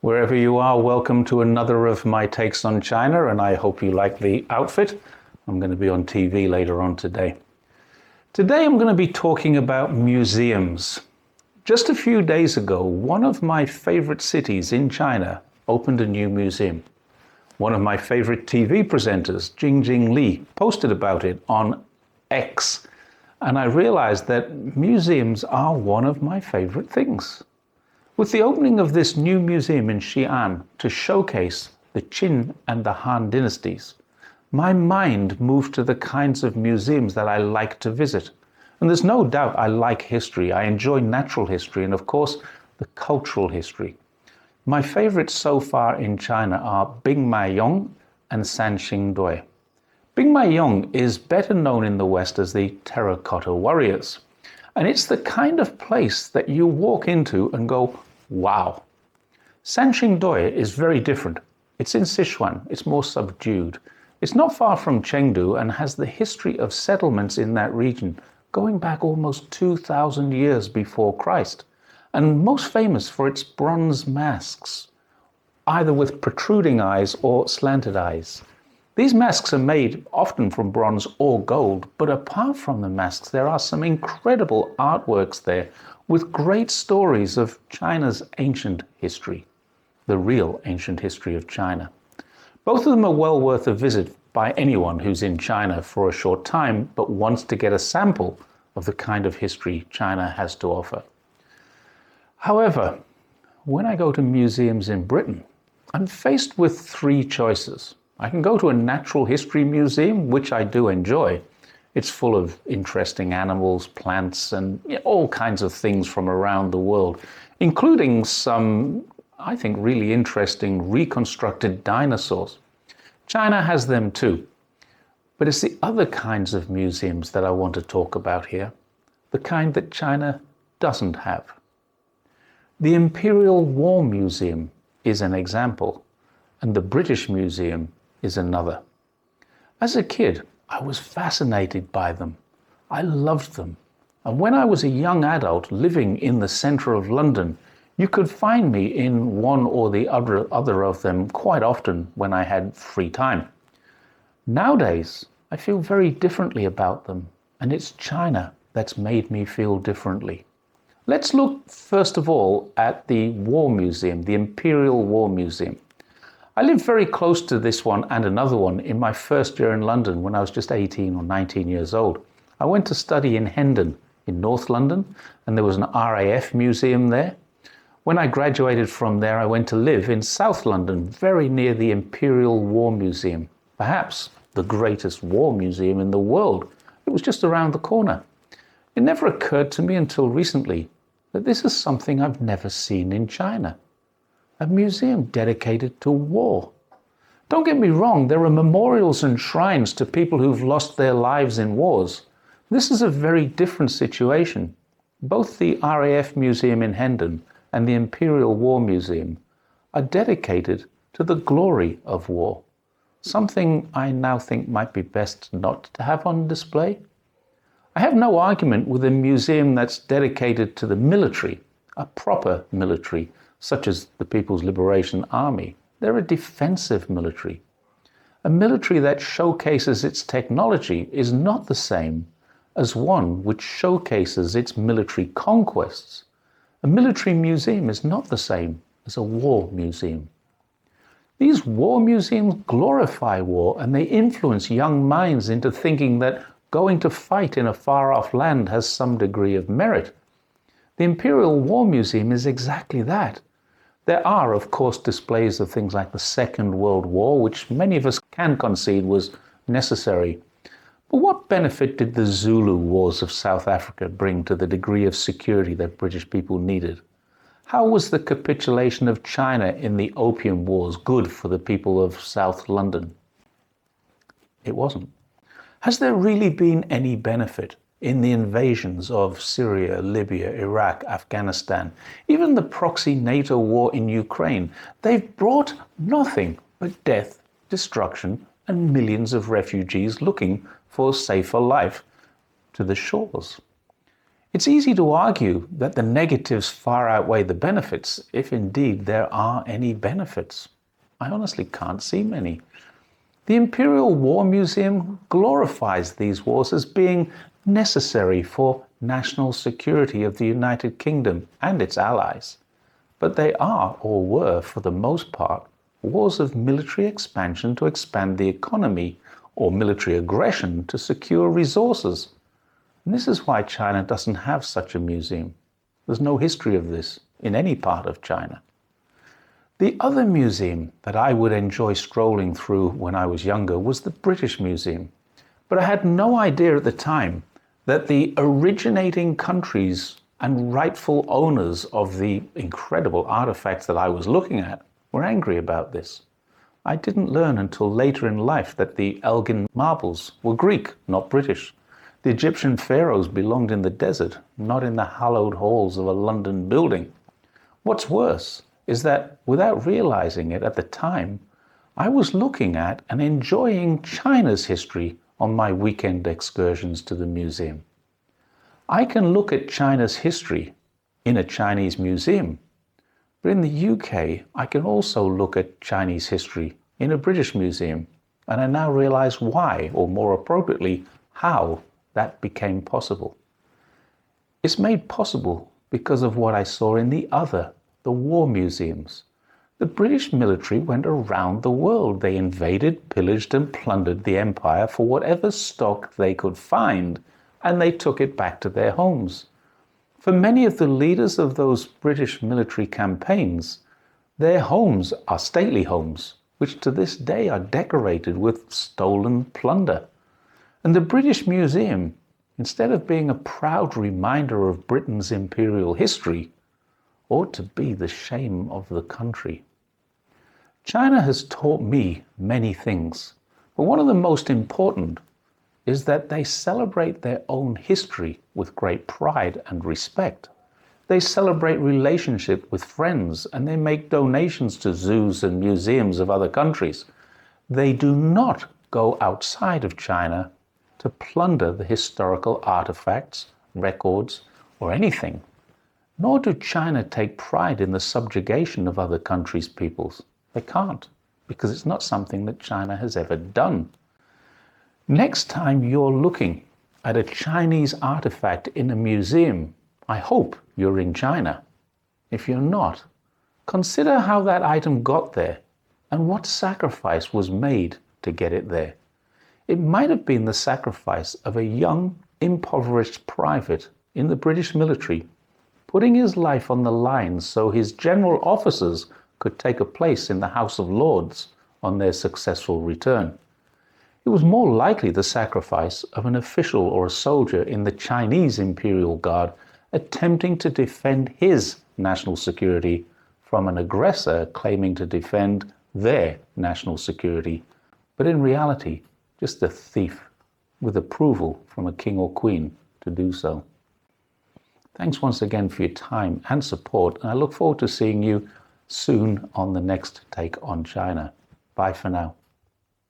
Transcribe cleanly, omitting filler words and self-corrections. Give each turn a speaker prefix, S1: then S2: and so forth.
S1: Wherever you are, welcome to another of my takes on China, and I hope you like the outfit. I'm going to be on TV later on today. Today I'm going to be talking about museums. Just a few days ago, one of my favorite cities in China opened a new museum. One of my favorite TV presenters, Jing Li, posted about it on X, and I realized that museums are one of my favorite things. With the opening of this new museum in Xi'an to showcase the Qin and the Han dynasties, my mind moved to the kinds of museums that I like to visit. And there's no doubt I like history. I enjoy natural history and, of course, the cultural history. My favorites so far in China are Bingmaiyong and Sanxingdui. Bingmaiyong is better known in the West as the Terracotta Warriors. And it's the kind of place that you walk into and go, wow. Sanxingdui is very different. It's in Sichuan. It's more subdued. It's not far from Chengdu and has the history of settlements in that region going back almost 2,000 years before Christ, and most famous for its bronze masks, either with protruding eyes or slanted eyes. These masks are made often from bronze or gold, but apart from the masks, there are some incredible artworks there with great stories of China's ancient history, the real ancient history of China. Both of them are well worth a visit by anyone who's in China for a short time but wants to get a sample of the kind of history China has to offer. However, when I go to museums in Britain, I'm faced with three choices. I can go to a natural history museum, which I do enjoy. It's full of interesting animals, plants, and all kinds of things from around the world, including some, I think, really interesting reconstructed dinosaurs. China has them too. But it's the other kinds of museums that I want to talk about here, the kind that China doesn't have. The Imperial War Museum is an example, and the British Museum is another. As a kid, I was fascinated by them. I loved them. And when I was a young adult living in the centre of London, you could find me in one or the other of them quite often when I had free time. Nowadays, I feel very differently about them, and it's China that's made me feel differently. Let's look first of all at the War Museum, the Imperial War Museum. I lived very close to this one and another one in my first year in London when I was just 18 or 19 years old. I went to study in Hendon in North London, and there was an RAF museum there. When I graduated from there, I went to live in South London, very near the Imperial War Museum, perhaps the greatest war museum in the world. It was just around the corner. It never occurred to me until recently that this is something I've never seen in China. A museum dedicated to war. Don't get me wrong, there are memorials and shrines to people who've lost their lives in wars. This is a very different situation. Both the RAF Museum in Hendon and the Imperial War Museum are dedicated to the glory of war, something I now think might be best not to have on display. I have no argument with a museum that's dedicated to the military, a proper military, such as the People's Liberation Army. They're a defensive military. A military that showcases its technology is not the same as one which showcases its military conquests. A military museum is not the same as a war museum. These war museums glorify war, and they influence young minds into thinking that going to fight in a far-off land has some degree of merit. The Imperial War Museum is exactly that. There are, of course, displays of things like the Second World War, which many of us can concede was necessary. But what benefit did the Zulu Wars of South Africa bring to the degree of security that British people needed? How was the capitulation of China in the Opium Wars good for the people of South London? It wasn't. Has there really been any benefit in the invasions of Syria, Libya, Iraq, Afghanistan, even the proxy NATO war in Ukraine? They've brought nothing but death, destruction, and millions of refugees looking for a safer life to the shores. It's easy to argue that the negatives far outweigh the benefits, if indeed there are any benefits. I honestly can't see many. The Imperial War Museum glorifies these wars as being necessary for national security of the United Kingdom and its allies. But they are, or were for the most part, wars of military expansion to expand the economy, or military aggression to secure resources. And this is why China doesn't have such a museum. There's no history of this in any part of China. The other museum that I would enjoy strolling through when I was younger was the British Museum. But I had no idea at the time that the originating countries and rightful owners of the incredible artifacts that I was looking at were angry about this. I didn't learn until later in life that the Elgin marbles were Greek, not British. The Egyptian pharaohs belonged in the desert, not in the hallowed halls of a London building. What's worse is that, without realizing it at the time, I was looking at and enjoying China's history on my weekend excursions to the museum. I can look at China's history in a Chinese museum, but in the UK, I can also look at Chinese history in a British museum, and I now realize why, or more appropriately, how that became possible. It's made possible because of what I saw in the war museums. The British military went around the world. They invaded, pillaged, and plundered the empire for whatever stock they could find, and they took it back to their homes. For many of the leaders of those British military campaigns, their homes are stately homes, which to this day are decorated with stolen plunder. And the British Museum, instead of being a proud reminder of Britain's imperial history, ought to be the shame of the country. China has taught me many things, but one of the most important is that they celebrate their own history with great pride and respect. They celebrate relationship with friends, and they make donations to zoos and museums of other countries. They do not go outside of China to plunder the historical artifacts, records, or anything. Nor do China take pride in the subjugation of other countries' peoples. They can't, because it's not something that China has ever done. Next time you're looking at a Chinese artifact in a museum, I hope you're in China. If you're not, consider how that item got there and what sacrifice was made to get it there. It might have been the sacrifice of a young, impoverished private in the British military, putting his life on the line so his general officers could take a place in the House of Lords on their successful return. It was more likely the sacrifice of an official or a soldier in the Chinese Imperial Guard attempting to defend his national security from an aggressor claiming to defend their national security, but in reality, just a thief with approval from a king or queen to do so. Thanks once again for your time and support, and I look forward to seeing you soon on the next Take on China. Bye for now.